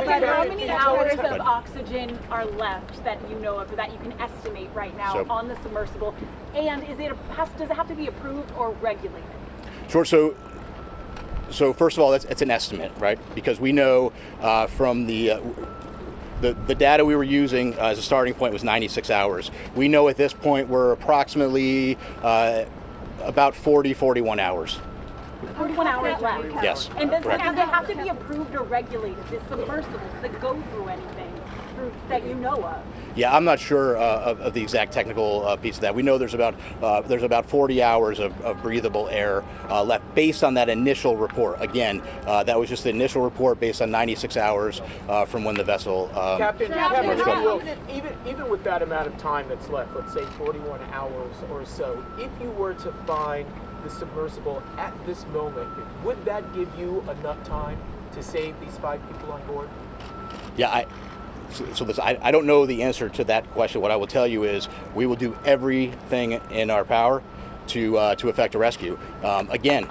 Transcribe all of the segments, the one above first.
How many hours of oxygen are left that you know of, that you can estimate right now on the submersible? And does it have to be approved or regulated? Sure. So first of all, it's an estimate, right? Because we know from the data we were using as a starting point was 96 hours. We know at this point we're approximately about 41 hours. 41 hours left. Yes. And does it have to be approved or regulated? This submersible, does it go through anything that you know of? Yeah, I'm not sure of the exact technical piece of that. We know there's about 40 hours of breathable air left based on that initial report. Again, that was just the initial report based on 96 hours from when the vessel. Captain, even with that amount of time that's left, let's say 41 hours or so, if you were to find the submersible at this moment, would that give you enough time to save these 5 people on board? Yeah, I don't know the answer to that question. What I will tell you is we will do everything in our power to effect a rescue. Again,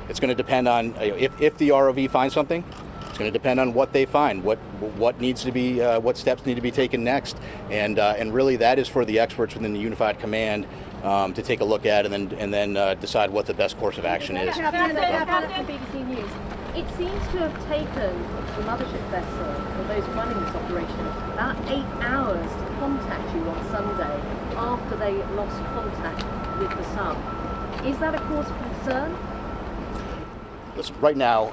it's going to depend on if the ROV finds something. It's going to depend on what they find, what needs to be, what steps need to be taken next, and really that is for the experts within the Unified Command to take a look at and then decide what the best course of action is. BBC News. It seems to have taken the mothership vessel, or those running this operation, about 8 hours to contact you on Sunday after they lost contact with the sub. Is that a cause for concern? Listen, right now,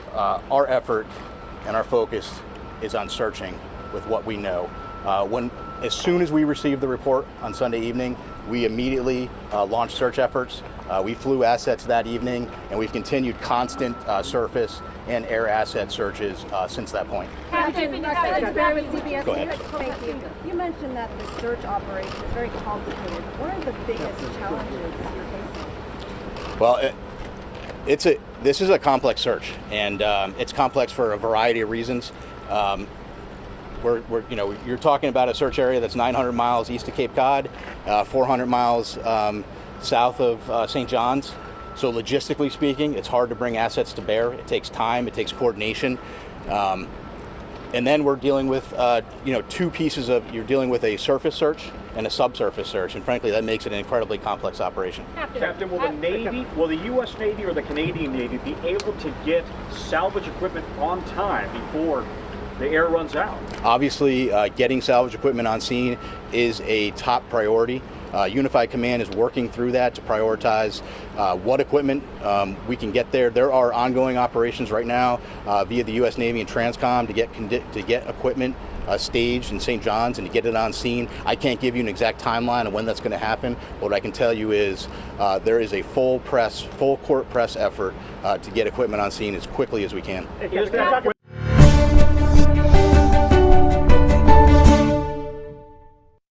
our effort and our focus is on searching with what we know. As soon as we received the report on Sunday evening, we immediately launched search efforts. We flew assets that evening, and we've continued constant surface and air asset searches since that point. Captain, Go ahead. Thank you. You mentioned that the search operation is very complicated. What are the biggest challenges you're facing? Well, this is a complex search, and it's complex for a variety of reasons. You're talking about a search area that's 900 miles east of Cape Cod, 400 miles south of St. John's. So logistically speaking, it's hard to bring assets to bear. It takes time, it takes coordination. And then we're dealing with, you're dealing with a surface search and a subsurface search, and frankly, that makes it an incredibly complex operation. Captain, will the U.S. Navy or the Canadian Navy be able to get salvage equipment on time before the air runs out? Obviously, getting salvage equipment on scene is a top priority. Unified Command is working through that to prioritize what equipment we can get there. There are ongoing operations right now via the U.S. Navy and Transcom to get equipment staged in St. John's and to get it on scene. I can't give you an exact timeline of when that's going to happen. What I can tell you is there is a full court press effort to get equipment on scene as quickly as we can.